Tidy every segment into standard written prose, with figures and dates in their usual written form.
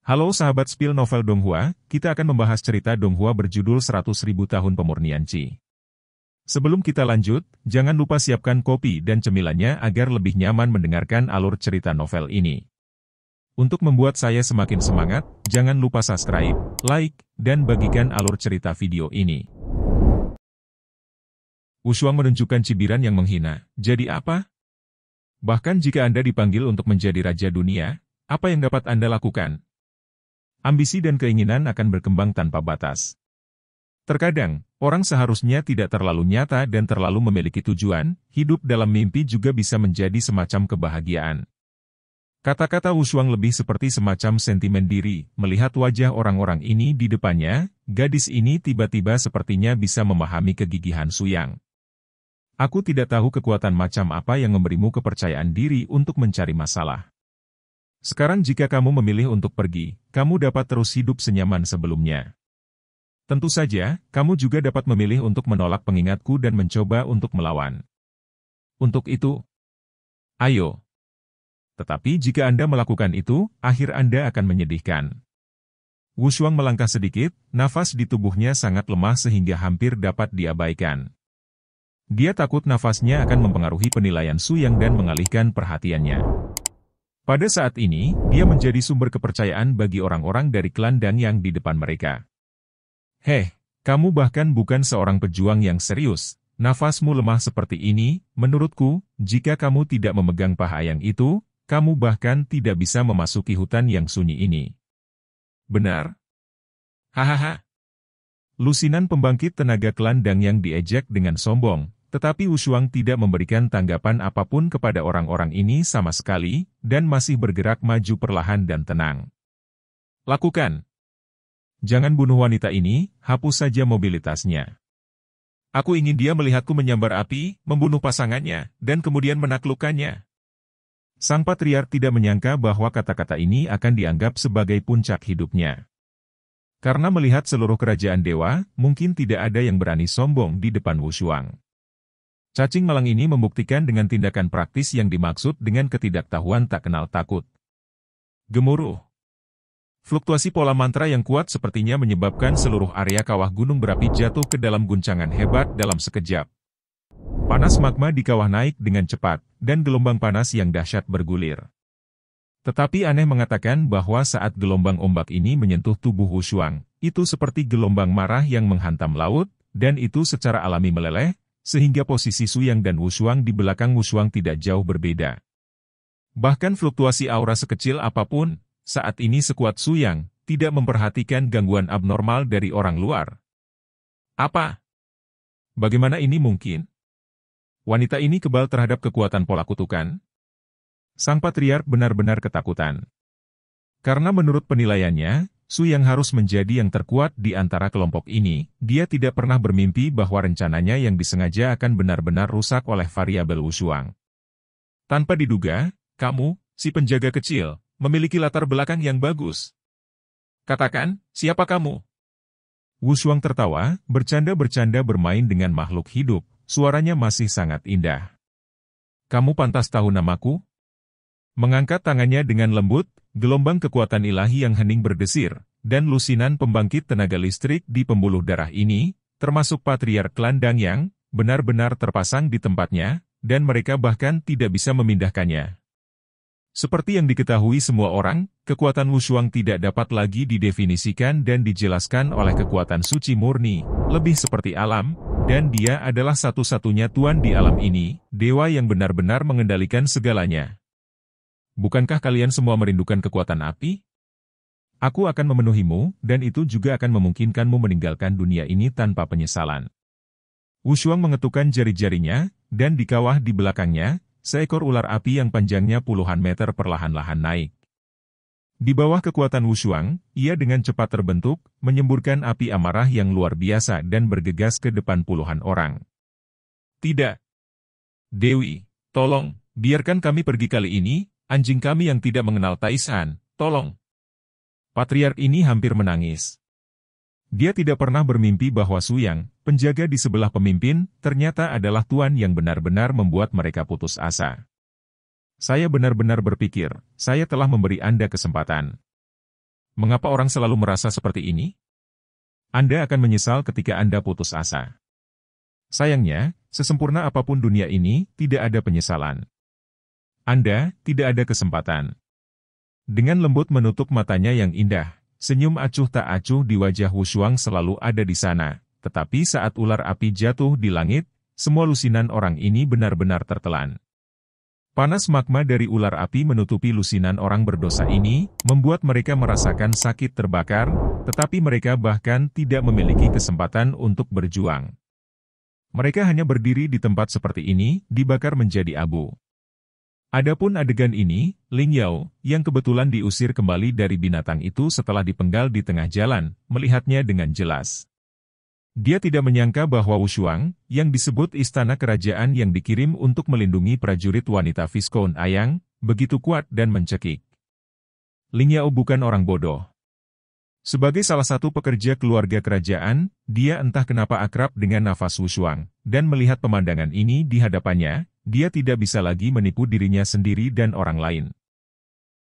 Halo sahabat spill novel Donghua, kita akan membahas cerita Donghua berjudul 100.000 tahun pemurnian Qi. Sebelum kita lanjut, jangan lupa siapkan kopi dan cemilannya agar lebih nyaman mendengarkan alur cerita novel ini. Untuk membuat saya semakin semangat, jangan lupa subscribe, like, dan bagikan alur cerita video ini. Wushuang menunjukkan cibiran yang menghina. Jadi apa? Bahkan jika Anda dipanggil untuk menjadi raja dunia, apa yang dapat Anda lakukan? Ambisi dan keinginan akan berkembang tanpa batas. Terkadang, orang seharusnya tidak terlalu nyata dan terlalu memiliki tujuan, hidup dalam mimpi juga bisa menjadi semacam kebahagiaan. Kata-kata Wushuang lebih seperti semacam sentimen diri, melihat wajah orang-orang ini di depannya, gadis ini tiba-tiba sepertinya bisa memahami kegigihan Suyang. Aku tidak tahu kekuatan macam apa yang memberimu kepercayaan diri untuk mencari masalah. Sekarang jika kamu memilih untuk pergi, kamu dapat terus hidup senyaman sebelumnya. Tentu saja, kamu juga dapat memilih untuk menolak pengingatku dan mencoba untuk melawan. Untuk itu, ayo. Tetapi jika Anda melakukan itu, akhir Anda akan menyedihkan. Wushuang melangkah sedikit, nafas di tubuhnya sangat lemah sehingga hampir dapat diabaikan. Dia takut nafasnya akan mempengaruhi penilaian Suyang dan mengalihkan perhatiannya. Pada saat ini, dia menjadi sumber kepercayaan bagi orang-orang dari klan Dangyang di depan mereka. Heh, kamu bahkan bukan seorang pejuang yang serius. Nafasmu lemah seperti ini, menurutku, jika kamu tidak memegang paha yang itu, kamu bahkan tidak bisa memasuki hutan yang sunyi ini. Benar? Hahaha. Lusinan pembangkit tenaga klan Dangyang diejek dengan sombong. Tetapi Wushuang tidak memberikan tanggapan apapun kepada orang-orang ini sama sekali, dan masih bergerak maju perlahan dan tenang. Lakukan. Jangan bunuh wanita ini, hapus saja mobilitasnya. Aku ingin dia melihatku menyambar api, membunuh pasangannya, dan kemudian menaklukkannya. Sang patriark tidak menyangka bahwa kata-kata ini akan dianggap sebagai puncak hidupnya. Karena melihat seluruh kerajaan dewa, mungkin tidak ada yang berani sombong di depan Wushuang. Cacing malang ini membuktikan dengan tindakan praktis yang dimaksud dengan ketidaktahuan tak kenal takut. Gemuruh. Fluktuasi pola mantra yang kuat sepertinya menyebabkan seluruh area kawah gunung berapi jatuh ke dalam guncangan hebat dalam sekejap. Panas magma di kawah naik dengan cepat, dan gelombang panas yang dahsyat bergulir. Tetapi aneh mengatakan bahwa saat gelombang ombak ini menyentuh tubuh Wushuang, itu seperti gelombang marah yang menghantam laut, dan itu secara alami meleleh, sehingga posisi Suyang dan Wushuang di belakang Wushuang tidak jauh berbeda. Bahkan fluktuasi aura sekecil apapun, saat ini sekuat Suyang, tidak memperhatikan gangguan abnormal dari orang luar. Apa? Bagaimana ini mungkin? Wanita ini kebal terhadap kekuatan pola kutukan? Sang patriark benar-benar ketakutan. Karena menurut penilaiannya, Suyang harus menjadi yang terkuat di antara kelompok ini, dia tidak pernah bermimpi bahwa rencananya yang disengaja akan benar-benar rusak oleh variabel Wushuang. Tanpa diduga, kamu, si penjaga kecil, memiliki latar belakang yang bagus. Katakan, siapa kamu? Wushuang tertawa, bercanda-bercanda bermain dengan makhluk hidup, suaranya masih sangat indah. Kamu pantas tahu namaku? Mengangkat tangannya dengan lembut, gelombang kekuatan ilahi yang hening berdesir, dan lusinan pembangkit tenaga listrik di pembuluh darah ini, termasuk patriark klan Dangyang, benar-benar terpasang di tempatnya, dan mereka bahkan tidak bisa memindahkannya. Seperti yang diketahui semua orang, kekuatan Wushuang tidak dapat lagi didefinisikan dan dijelaskan oleh kekuatan suci murni, lebih seperti alam, dan dia adalah satu-satunya tuan di alam ini, dewa yang benar-benar mengendalikan segalanya. Bukankah kalian semua merindukan kekuatan api? Aku akan memenuhimu, dan itu juga akan memungkinkanmu meninggalkan dunia ini tanpa penyesalan. Wushuang mengetukkan jari-jarinya, dan di kawah di belakangnya, seekor ular api yang panjangnya puluhan meter perlahan-lahan naik. Di bawah kekuatan Wushuang, ia dengan cepat terbentuk, menyemburkan api amarah yang luar biasa dan bergegas ke depan puluhan orang. Tidak. Dewi, tolong, biarkan kami pergi kali ini. Anjing kami yang tidak mengenal Taisan, tolong. Patriark ini hampir menangis. Dia tidak pernah bermimpi bahwa Suyang, penjaga di sebelah pemimpin, ternyata adalah tuan yang benar-benar membuat mereka putus asa. Saya benar-benar berpikir, saya telah memberi Anda kesempatan. Mengapa orang selalu merasa seperti ini? Anda akan menyesal ketika Anda putus asa. Sayangnya, sesempurna apapun dunia ini, tidak ada penyesalan. Anda tidak ada kesempatan. Dengan lembut menutup matanya yang indah, senyum acuh tak acuh di wajah Wu Shuang selalu ada di sana. Tetapi saat ular api jatuh di langit, semua lusinan orang ini benar-benar tertelan. Panas magma dari ular api menutupi lusinan orang berdosa ini, membuat mereka merasakan sakit terbakar, tetapi mereka bahkan tidak memiliki kesempatan untuk berjuang. Mereka hanya berdiri di tempat seperti ini, dibakar menjadi abu. Adapun adegan ini, Ling Yao, yang kebetulan diusir kembali dari binatang itu setelah dipenggal di tengah jalan, melihatnya dengan jelas. Dia tidak menyangka bahwa Wu Shuang, yang disebut istana kerajaan yang dikirim untuk melindungi prajurit wanita Viscount Ayang, begitu kuat dan mencekik. Ling Yao bukan orang bodoh. Sebagai salah satu pekerja keluarga kerajaan, dia entah kenapa akrab dengan nafas Wu Shuang, dan melihat pemandangan ini di hadapannya, dia tidak bisa lagi menipu dirinya sendiri dan orang lain.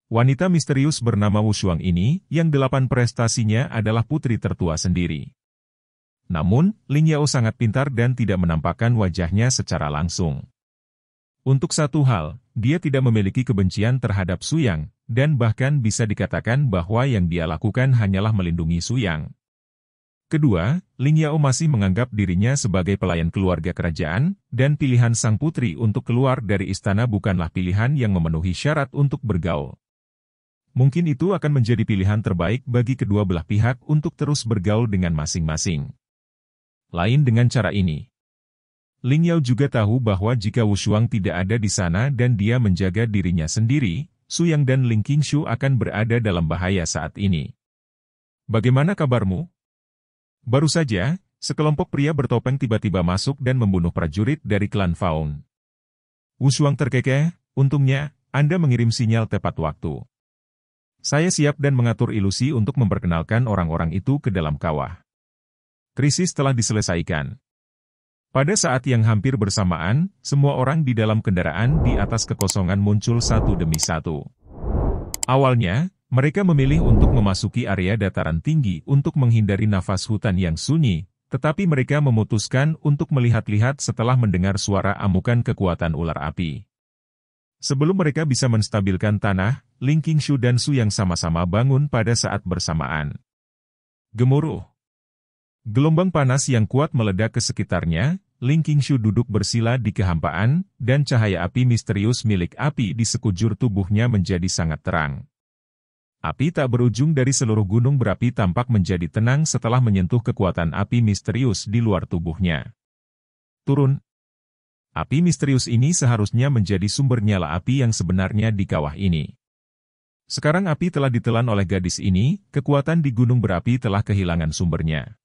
Wanita misterius bernama Wu Shuang ini, yang 8 prestasinya adalah putri tertua sendiri. Namun, Ling Yao sangat pintar dan tidak menampakkan wajahnya secara langsung. Untuk satu hal, dia tidak memiliki kebencian terhadap Su Yang, dan bahkan bisa dikatakan bahwa yang dia lakukan hanyalah melindungi Su Yang. Kedua, Ling Yao masih menganggap dirinya sebagai pelayan keluarga kerajaan, dan pilihan sang putri untuk keluar dari istana bukanlah pilihan yang memenuhi syarat untuk bergaul. Mungkin itu akan menjadi pilihan terbaik bagi kedua belah pihak untuk terus bergaul dengan masing-masing. Lain dengan cara ini. Ling Yao juga tahu bahwa jika Wu Shuang tidak ada di sana dan dia menjaga dirinya sendiri, Su Yang dan Ling Qingshu akan berada dalam bahaya saat ini. Bagaimana kabarmu? Baru saja, sekelompok pria bertopeng tiba-tiba masuk dan membunuh prajurit dari klan Faun. Wu Shuang terkekeh, untungnya, Anda mengirim sinyal tepat waktu. Saya siap dan mengatur ilusi untuk memperkenalkan orang-orang itu ke dalam kawah. Krisis telah diselesaikan. Pada saat yang hampir bersamaan, semua orang di dalam kendaraan di atas kekosongan muncul satu demi satu. Awalnya, mereka memilih untuk memasuki area dataran tinggi untuk menghindari nafas hutan yang sunyi, tetapi mereka memutuskan untuk melihat-lihat setelah mendengar suara amukan kekuatan ular api. Sebelum mereka bisa menstabilkan tanah, Ling Qingshu dan Su Yang sama-sama bangun pada saat bersamaan. Gemuruh. Gelombang panas yang kuat meledak ke sekitarnya, Ling Qingshu duduk bersila di kehampaan, dan cahaya api misterius milik api di sekujur tubuhnya menjadi sangat terang. Api tak berujung dari seluruh gunung berapi tampak menjadi tenang setelah menyentuh kekuatan api misterius di luar tubuhnya. Turun. Api misterius ini seharusnya menjadi sumber nyala api yang sebenarnya di kawah ini. Sekarang api telah ditelan oleh gadis ini, kekuatan di gunung berapi telah kehilangan sumbernya.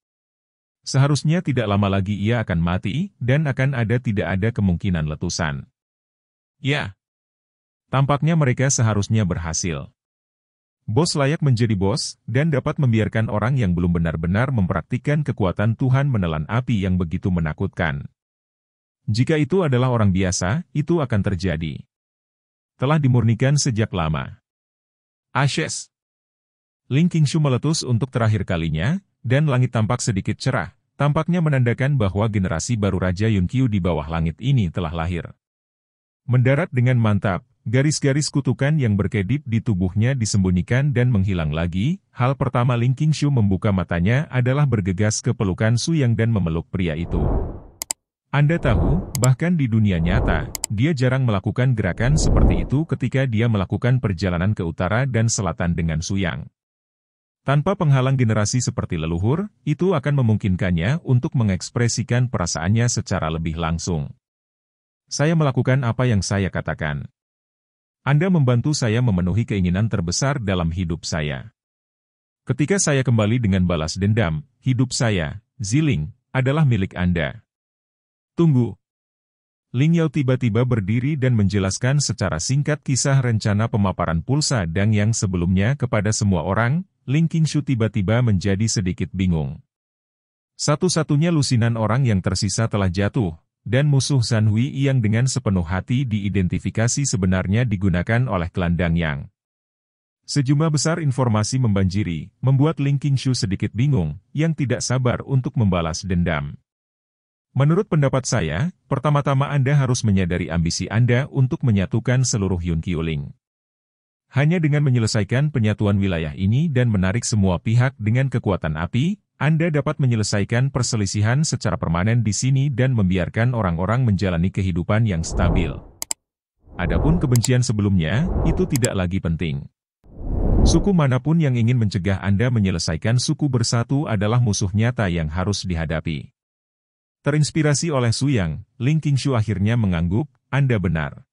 Seharusnya tidak lama lagi ia akan mati, dan akan tidak ada kemungkinan letusan. Ya. Tampaknya mereka seharusnya berhasil. Bos layak menjadi bos, dan dapat membiarkan orang yang belum benar-benar mempraktikkan kekuatan Tuhan menelan api yang begitu menakutkan. Jika itu adalah orang biasa, itu akan terjadi. Telah dimurnikan sejak lama. Ashes. Ling Qingshu meletus untuk terakhir kalinya, dan langit tampak sedikit cerah, tampaknya menandakan bahwa generasi baru Raja Yunqiu di bawah langit ini telah lahir. Mendarat dengan mantap, garis-garis kutukan yang berkedip di tubuhnya disembunyikan dan menghilang lagi. Hal pertama Ling Qingshu membuka matanya adalah bergegas ke pelukan Su Yang dan memeluk pria itu. Anda tahu, bahkan di dunia nyata, dia jarang melakukan gerakan seperti itu ketika dia melakukan perjalanan ke utara dan selatan dengan Su Yang. Tanpa penghalang generasi seperti leluhur, itu akan memungkinkannya untuk mengekspresikan perasaannya secara lebih langsung. Saya melakukan apa yang saya katakan. Anda membantu saya memenuhi keinginan terbesar dalam hidup saya. Ketika saya kembali dengan balas dendam, hidup saya, Ziling, adalah milik Anda. Tunggu. Ling Yao tiba-tiba berdiri dan menjelaskan secara singkat kisah rencana pemaparan pulsa Dang yang sebelumnya kepada semua orang. Ling Qingshu tiba-tiba menjadi sedikit bingung. Satu-satunya lusinan orang yang tersisa telah jatuh, dan musuh San Hui yang dengan sepenuh hati diidentifikasi sebenarnya digunakan oleh klan Dang Yang. Sejumlah besar informasi membanjiri, membuat Ling Qingshu sedikit bingung, yang tidak sabar untuk membalas dendam. Menurut pendapat saya, pertama-tama Anda harus menyadari ambisi Anda untuk menyatukan seluruh Yunqiuling. Hanya dengan menyelesaikan penyatuan wilayah ini dan menarik semua pihak dengan kekuatan api, Anda dapat menyelesaikan perselisihan secara permanen di sini dan membiarkan orang-orang menjalani kehidupan yang stabil. Adapun kebencian sebelumnya, itu tidak lagi penting. Suku manapun yang ingin mencegah Anda menyelesaikan suku bersatu adalah musuh nyata yang harus dihadapi. Terinspirasi oleh Su Yang, Ling Qingshu akhirnya mengangguk, Anda benar.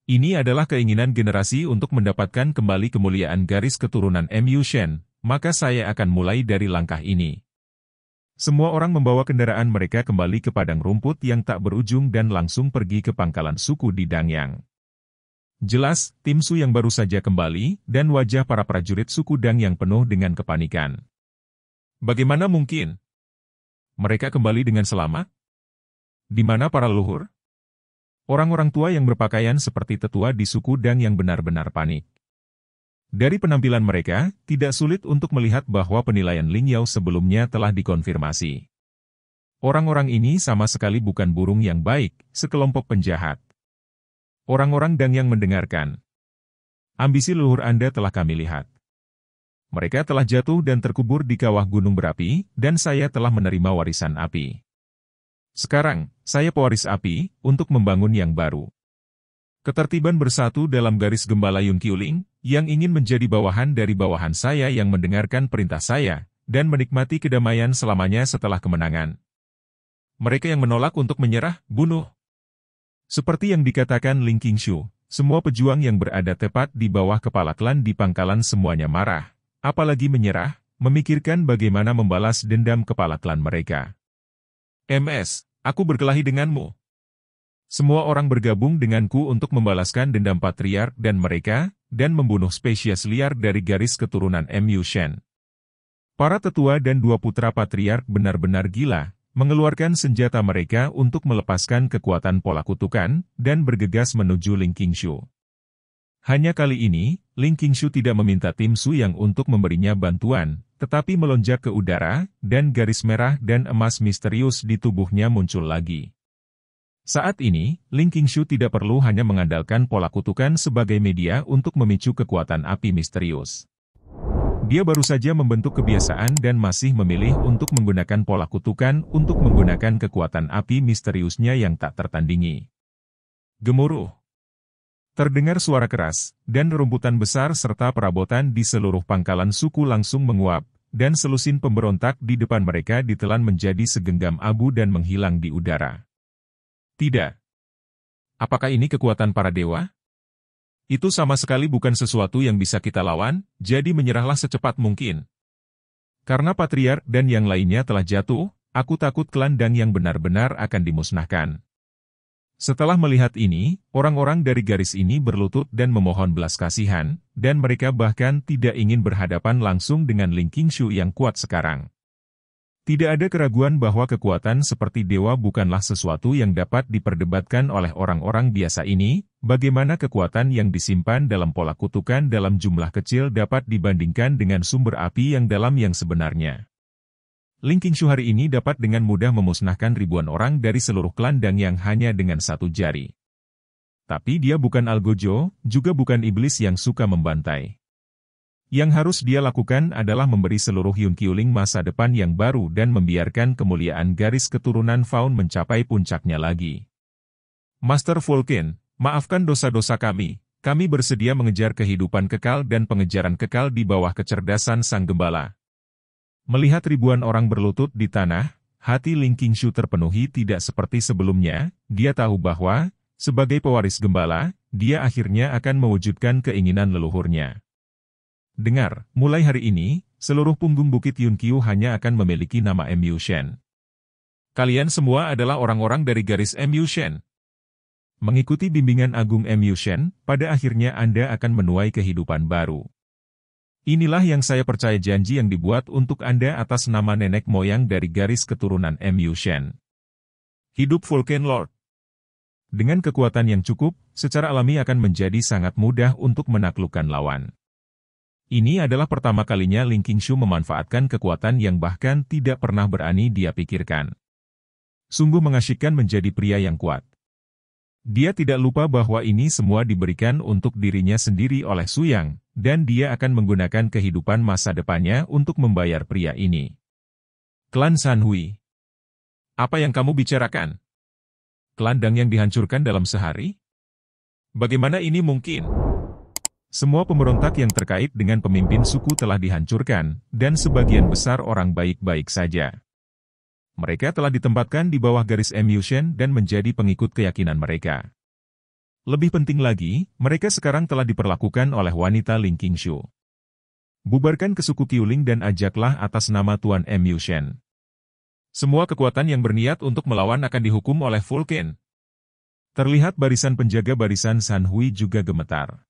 Ini adalah keinginan generasi untuk mendapatkan kembali kemuliaan garis keturunan Mu Shen, maka saya akan mulai dari langkah ini. Semua orang membawa kendaraan mereka kembali ke padang rumput yang tak berujung dan langsung pergi ke pangkalan suku di Dangyang. Jelas, tim Su yang baru saja kembali, dan wajah para prajurit suku Dang yang penuh dengan kepanikan. Bagaimana mungkin? Mereka kembali dengan selamat? Di mana para leluhur? Orang-orang tua yang berpakaian seperti tetua di suku Dang yang benar-benar panik. Dari penampilan mereka, tidak sulit untuk melihat bahwa penilaian Ling Yao sebelumnya telah dikonfirmasi. Orang-orang ini sama sekali bukan burung yang baik, sekelompok penjahat. Orang-orang Dang yang mendengarkan. Ambisi leluhur Anda telah kami lihat. Mereka telah jatuh dan terkubur di kawah gunung berapi, dan saya telah menerima warisan api. Sekarang, saya pewaris api, untuk membangun yang baru. Ketertiban bersatu dalam garis gembala Yunqiuling, yang ingin menjadi bawahan dari bawahan saya yang mendengarkan perintah saya, dan menikmati kedamaian selamanya setelah kemenangan. Mereka yang menolak untuk menyerah, bunuh. Seperti yang dikatakan Ling Qingshu, semua pejuang yang berada tepat di bawah kepala klan di pangkalan semuanya marah, apalagi menyerah, memikirkan bagaimana membalas dendam kepala klan mereka. MS, aku berkelahi denganmu. Semua orang bergabung denganku untuk membalaskan dendam patriark dan mereka, dan membunuh spesies liar dari garis keturunan Mu Shen. Para tetua dan dua putra patriark benar-benar gila, mengeluarkan senjata mereka untuk melepaskan kekuatan pola kutukan, dan bergegas menuju Ling Qingshu. Hanya kali ini, Ling Qingshu tidak meminta tim Su Yang untuk memberinya bantuan, tetapi melonjak ke udara, dan garis merah dan emas misterius di tubuhnya muncul lagi. Saat ini, Ling Qingshu tidak perlu hanya mengandalkan pola kutukan sebagai media untuk memicu kekuatan api misterius. Dia baru saja membentuk kebiasaan dan masih memilih untuk menggunakan pola kutukan untuk menggunakan kekuatan api misteriusnya yang tak tertandingi. Gemuruh. Terdengar suara keras, dan rumputan besar serta perabotan di seluruh pangkalan suku langsung menguap, dan selusin pemberontak di depan mereka ditelan menjadi segenggam abu dan menghilang di udara. Tidak. Apakah ini kekuatan para dewa? Itu sama sekali bukan sesuatu yang bisa kita lawan, jadi menyerahlah secepat mungkin. Karena patriark dan yang lainnya telah jatuh, aku takut klan Dang yang benar-benar akan dimusnahkan. Setelah melihat ini, orang-orang dari garis ini berlutut dan memohon belas kasihan, dan mereka bahkan tidak ingin berhadapan langsung dengan Ling Qingshu yang kuat sekarang. Tidak ada keraguan bahwa kekuatan seperti dewa bukanlah sesuatu yang dapat diperdebatkan oleh orang-orang biasa ini, bagaimana kekuatan yang disimpan dalam pola kutukan dalam jumlah kecil dapat dibandingkan dengan sumber api yang dalam yang sebenarnya. Ling Qingshu hari ini dapat dengan mudah memusnahkan ribuan orang dari seluruh klan Dang yang hanya dengan satu jari. Tapi dia bukan Algojo, juga bukan iblis yang suka membantai. Yang harus dia lakukan adalah memberi seluruh Yunqiuling masa depan yang baru dan membiarkan kemuliaan garis keturunan Faun mencapai puncaknya lagi. Master Vulcan, maafkan dosa-dosa kami bersedia mengejar kehidupan kekal dan pengejaran kekal di bawah kecerdasan Sang Gembala. Melihat ribuan orang berlutut di tanah, hati Ling Qingshu terpenuhi tidak seperti sebelumnya, dia tahu bahwa, sebagai pewaris Gembala, dia akhirnya akan mewujudkan keinginan leluhurnya. Dengar, mulai hari ini, seluruh punggung Bukit Yunqiu hanya akan memiliki nama Mu Shen. Kalian semua adalah orang-orang dari garis Mu Shen. Mengikuti bimbingan Agung Mu Shen, pada akhirnya Anda akan menuai kehidupan baru. Inilah yang saya percaya janji yang dibuat untuk Anda atas nama nenek moyang dari garis keturunan Mu Shen. Hidup Vulcan Lord. Dengan kekuatan yang cukup, secara alami akan menjadi sangat mudah untuk menaklukkan lawan. Ini adalah pertama kalinya Ling Qingshu memanfaatkan kekuatan yang bahkan tidak pernah berani dia pikirkan. Sungguh mengasyikkan menjadi pria yang kuat. Dia tidak lupa bahwa ini semua diberikan untuk dirinya sendiri oleh Su Yang, dan dia akan menggunakan kehidupan masa depannya untuk membayar pria ini. Klan San Hui. Apa yang kamu bicarakan? Klan Dang yang dihancurkan dalam sehari? Bagaimana ini mungkin? Semua pemberontak yang terkait dengan pemimpin suku telah dihancurkan, dan sebagian besar orang baik-baik saja. Mereka telah ditempatkan di bawah garis Mu Shen dan menjadi pengikut keyakinan mereka. Lebih penting lagi, mereka sekarang telah diperlakukan oleh wanita Ling Qingshu. Bubarkan ke suku Qiuling dan ajaklah atas nama Tuan Mu Shen. Semua kekuatan yang berniat untuk melawan akan dihukum oleh Vulcan. Terlihat barisan penjaga barisan San Hui juga gemetar.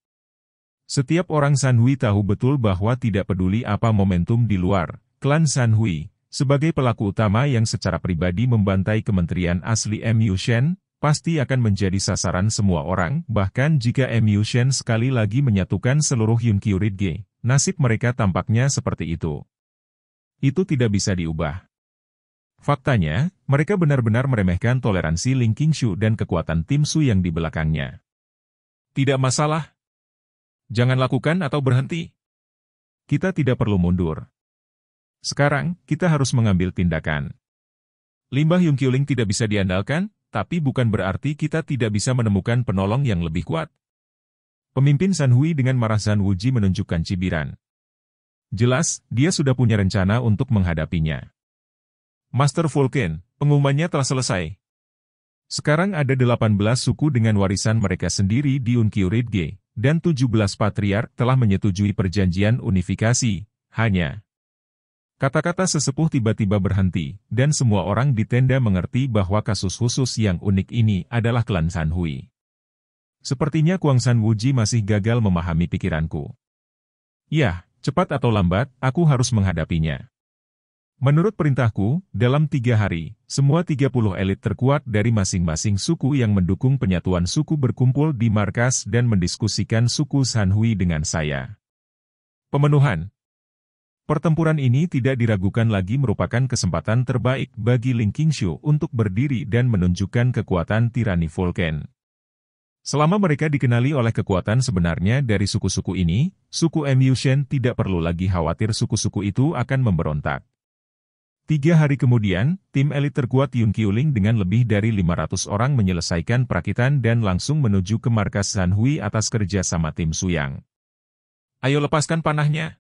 Setiap orang San Hui tahu betul bahwa tidak peduli apa momentum di luar, klan San Hui, sebagai pelaku utama yang secara pribadi membantai kementerian asli Mu Shen, pasti akan menjadi sasaran semua orang, bahkan jika Mu Shen sekali lagi menyatukan seluruh Yunqiu Ridge, nasib mereka tampaknya seperti itu. Itu tidak bisa diubah. Faktanya, mereka benar-benar meremehkan toleransi Ling Qingshu dan kekuatan tim Su yang di belakangnya. Tidak masalah. Jangan lakukan atau berhenti. Kita tidak perlu mundur. Sekarang, kita harus mengambil tindakan. Limbah Yunqiuling tidak bisa diandalkan, tapi bukan berarti kita tidak bisa menemukan penolong yang lebih kuat. Pemimpin San Hui dengan marah Zhan Wuji menunjukkan cibiran. Jelas, dia sudah punya rencana untuk menghadapinya. Master Vulcan, pengumumannya telah selesai. Sekarang ada 18 suku dengan warisan mereka sendiri di Yunqiu Ridge, dan 17 patriark telah menyetujui perjanjian unifikasi, hanya. Kata-kata sesepuh tiba-tiba berhenti, dan semua orang di tenda mengerti bahwa kasus khusus yang unik ini adalah klan San Hui. Sepertinya Kuang San Wuji masih gagal memahami pikiranku. Ya, cepat atau lambat, aku harus menghadapinya. Menurut perintahku, dalam 3 hari, semua 30 elit terkuat dari masing-masing suku yang mendukung penyatuan suku berkumpul di markas dan mendiskusikan suku San Hui dengan saya. Pemenuhan. Pertempuran ini tidak diragukan lagi merupakan kesempatan terbaik bagi Ling Qingshu untuk berdiri dan menunjukkan kekuatan tirani Vulcan. Selama mereka dikenali oleh kekuatan sebenarnya dari suku-suku ini, suku Mu Shen tidak perlu lagi khawatir suku-suku itu akan memberontak. 3 hari kemudian, tim elit terkuat Yunqiuling dengan lebih dari 500 orang menyelesaikan perakitan dan langsung menuju ke markas San Hui atas kerja sama tim Su Yang. Ayo lepaskan panahnya.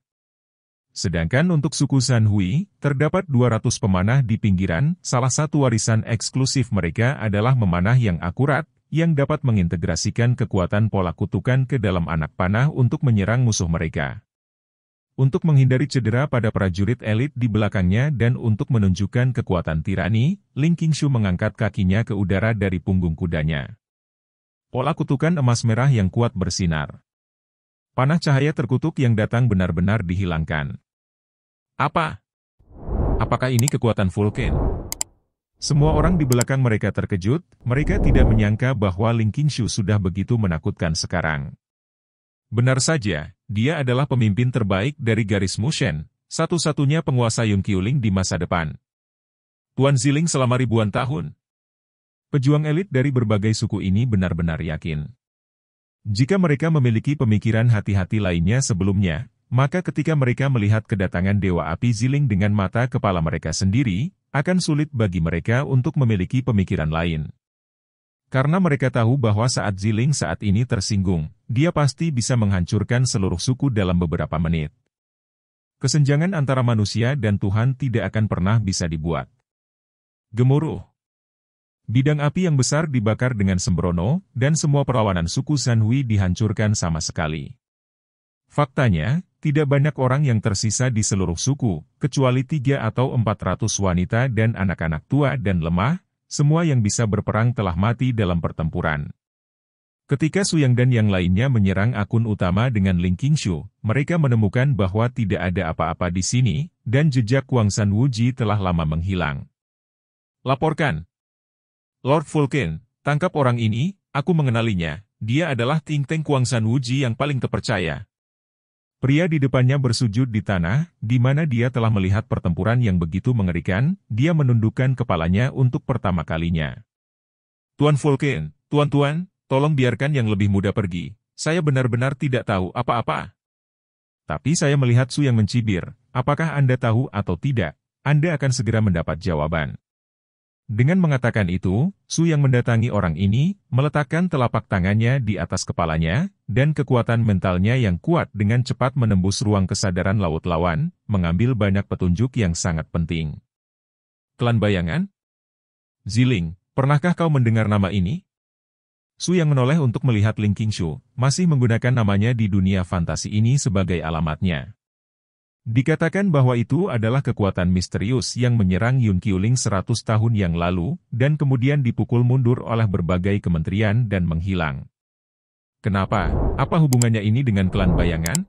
Sedangkan untuk suku San Hui, terdapat 200 pemanah di pinggiran, salah satu warisan eksklusif mereka adalah memanah yang akurat, yang dapat mengintegrasikan kekuatan pola kutukan ke dalam anak panah untuk menyerang musuh mereka. Untuk menghindari cedera pada prajurit elit di belakangnya dan untuk menunjukkan kekuatan tirani, Ling Qingshu mengangkat kakinya ke udara dari punggung kudanya. Pola kutukan emas merah yang kuat bersinar. Panah cahaya terkutuk yang datang benar-benar dihilangkan. Apa? Apakah ini kekuatan Vulcan? Semua orang di belakang mereka terkejut, mereka tidak menyangka bahwa Ling Qingshu sudah begitu menakutkan sekarang. Benar saja, dia adalah pemimpin terbaik dari garis Mu Shen, satu-satunya penguasa Yunqiuling di masa depan. Tuan Ziling selama ribuan tahun. Pejuang elit dari berbagai suku ini benar-benar yakin. Jika mereka memiliki pemikiran hati-hati lainnya sebelumnya, maka ketika mereka melihat kedatangan Dewa Api Ziling dengan mata kepala mereka sendiri, akan sulit bagi mereka untuk memiliki pemikiran lain. Karena mereka tahu bahwa saat Ziling saat ini tersinggung, dia pasti bisa menghancurkan seluruh suku dalam beberapa menit. Kesenjangan antara manusia dan Tuhan tidak akan pernah bisa dibuat. Gemuruh. Bidang api yang besar dibakar dengan sembrono, dan semua perlawanan suku San Hui dihancurkan sama sekali. Faktanya, tidak banyak orang yang tersisa di seluruh suku, kecuali 3 atau 400 wanita dan anak-anak tua dan lemah. Semua yang bisa berperang telah mati dalam pertempuran. Ketika Su Yang dan yang lainnya menyerang akun utama dengan Ling Qingshu, mereka menemukan bahwa tidak ada apa-apa di sini, dan jejak Kuang San Wuji telah lama menghilang. Laporkan. Lord Vulcan, tangkap orang ini, aku mengenalinya, dia adalah Ting Teng Kuang San Wuji yang paling terpercaya. Pria di depannya bersujud di tanah, di mana dia telah melihat pertempuran yang begitu mengerikan. Dia menundukkan kepalanya untuk pertama kalinya. Tuan Vulcan, tuan-tuan, tolong biarkan yang lebih muda pergi. Saya benar-benar tidak tahu apa-apa. Tapi saya melihat Su yang mencibir. Apakah Anda tahu atau tidak? Anda akan segera mendapat jawaban. Dengan mengatakan itu, Su yang mendatangi orang ini, meletakkan telapak tangannya di atas kepalanya, dan kekuatan mentalnya yang kuat dengan cepat menembus ruang kesadaran laut lawan, mengambil banyak petunjuk yang sangat penting. Klan Bayangan? Ziling, pernahkah kau mendengar nama ini? Su yang menoleh untuk melihat Ling Qingshu, masih menggunakan namanya di dunia fantasi ini sebagai alamatnya. Dikatakan bahwa itu adalah kekuatan misterius yang menyerang Yun Qiuling 100 tahun yang lalu, dan kemudian dipukul mundur oleh berbagai kementerian dan menghilang. Kenapa? Apa hubungannya ini dengan klan bayangan?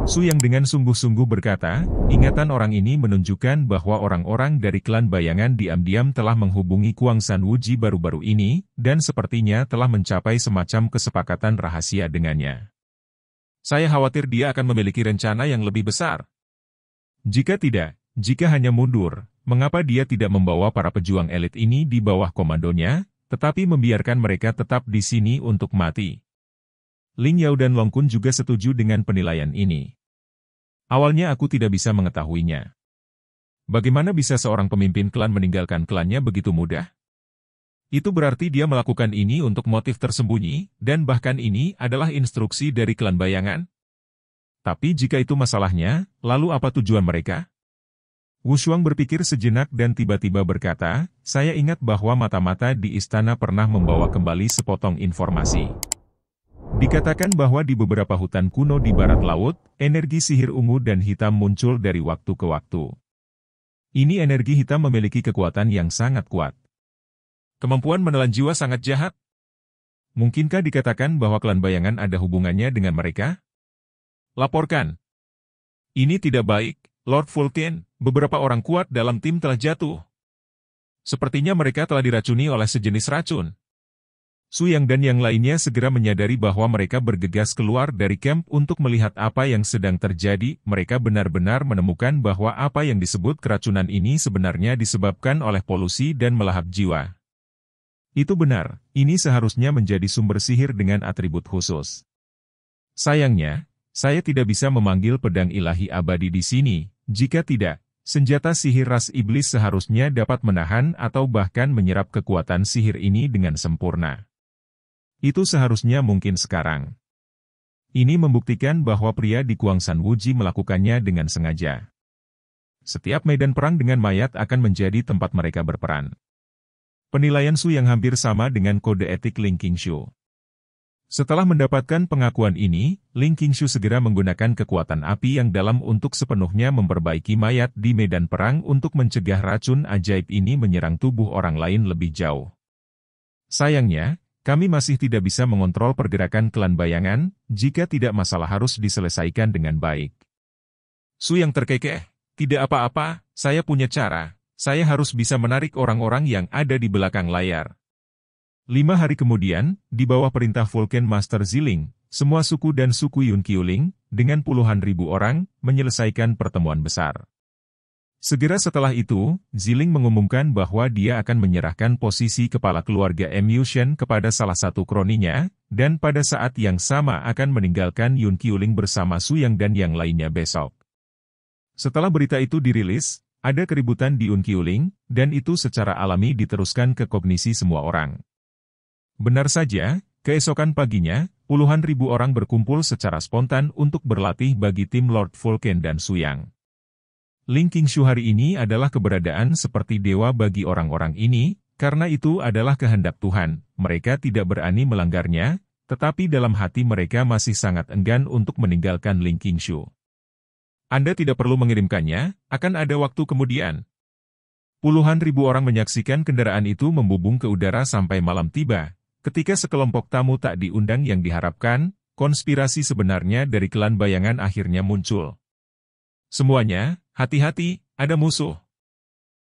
Su yang dengan sungguh-sungguh berkata, ingatan orang ini menunjukkan bahwa orang-orang dari klan bayangan diam-diam telah menghubungi Kuang San Wuji baru-baru ini, dan sepertinya telah mencapai semacam kesepakatan rahasia dengannya. Saya khawatir dia akan memiliki rencana yang lebih besar. Jika tidak, jika hanya mundur, mengapa dia tidak membawa para pejuang elit ini di bawah komandonya, tetapi membiarkan mereka tetap di sini untuk mati? Ling Yao dan Long Kun juga setuju dengan penilaian ini. Awalnya aku tidak bisa mengetahuinya. Bagaimana bisa seorang pemimpin klan meninggalkan klannya begitu mudah? Itu berarti dia melakukan ini untuk motif tersembunyi, dan bahkan ini adalah instruksi dari klan bayangan. Tapi jika itu masalahnya, lalu apa tujuan mereka? Wu Shuang berpikir sejenak dan tiba-tiba berkata, saya ingat bahwa mata-mata di istana pernah membawa kembali sepotong informasi. Dikatakan bahwa di beberapa hutan kuno di barat laut, energi sihir ungu dan hitam muncul dari waktu ke waktu. Ini energi hitam memiliki kekuatan yang sangat kuat. Kemampuan menelan jiwa sangat jahat. Mungkinkah dikatakan bahwa klan bayangan ada hubungannya dengan mereka? Laporkan. Ini tidak baik, Lord Vulcan. Beberapa orang kuat dalam tim telah jatuh. Sepertinya mereka telah diracuni oleh sejenis racun. Su Yang dan yang lainnya segera menyadari bahwa mereka bergegas keluar dari camp untuk melihat apa yang sedang terjadi. Mereka benar-benar menemukan bahwa apa yang disebut keracunan ini sebenarnya disebabkan oleh polusi dan melahap jiwa. Itu benar, ini seharusnya menjadi sumber sihir dengan atribut khusus. Sayangnya, saya tidak bisa memanggil pedang ilahi abadi di sini. Jika tidak, senjata sihir ras iblis seharusnya dapat menahan atau bahkan menyerap kekuatan sihir ini dengan sempurna. Itu seharusnya mungkin sekarang. Ini membuktikan bahwa pria di Kuang San Wuji melakukannya dengan sengaja. Setiap medan perang dengan mayat akan menjadi tempat mereka berperan. Penilaian Su yang hampir sama dengan kode etik Ling Qingshu. Setelah mendapatkan pengakuan ini, Ling Qingshu segera menggunakan kekuatan api yang dalam untuk sepenuhnya memperbaiki mayat di medan perang untuk mencegah racun ajaib ini menyerang tubuh orang lain lebih jauh. Sayangnya, kami masih tidak bisa mengontrol pergerakan klan bayangan, jika tidak masalah harus diselesaikan dengan baik. Su yang terkekeh, tidak apa-apa, saya punya cara. Saya harus bisa menarik orang-orang yang ada di belakang layar. 5 hari kemudian, di bawah perintah Vulcan Master Ziling, semua suku dan suku Yun Qiuling, dengan puluhan ribu orang, menyelesaikan pertemuan besar. Segera setelah itu, Ziling mengumumkan bahwa dia akan menyerahkan posisi kepala keluarga Mu Shen kepada salah satu kroninya, dan pada saat yang sama akan meninggalkan Yun Qiuling bersama Su Yang dan yang lainnya besok. Setelah berita itu dirilis, ada keributan di Yun Qiuling, dan itu secara alami diteruskan ke kognisi semua orang. Benar saja, keesokan paginya, puluhan ribu orang berkumpul secara spontan untuk berlatih bagi tim Lord Vulcan dan Su Yang. Ling Qingshu hari ini adalah keberadaan seperti dewa bagi orang-orang ini, karena itu adalah kehendak Tuhan. Mereka tidak berani melanggarnya, tetapi dalam hati mereka masih sangat enggan untuk meninggalkan Ling Qingshu. Anda tidak perlu mengirimkannya, akan ada waktu kemudian. Puluhan ribu orang menyaksikan kendaraan itu membubung ke udara sampai malam tiba. Ketika sekelompok tamu tak diundang yang diharapkan, konspirasi sebenarnya dari klan bayangan akhirnya muncul. Semuanya, hati-hati, ada musuh.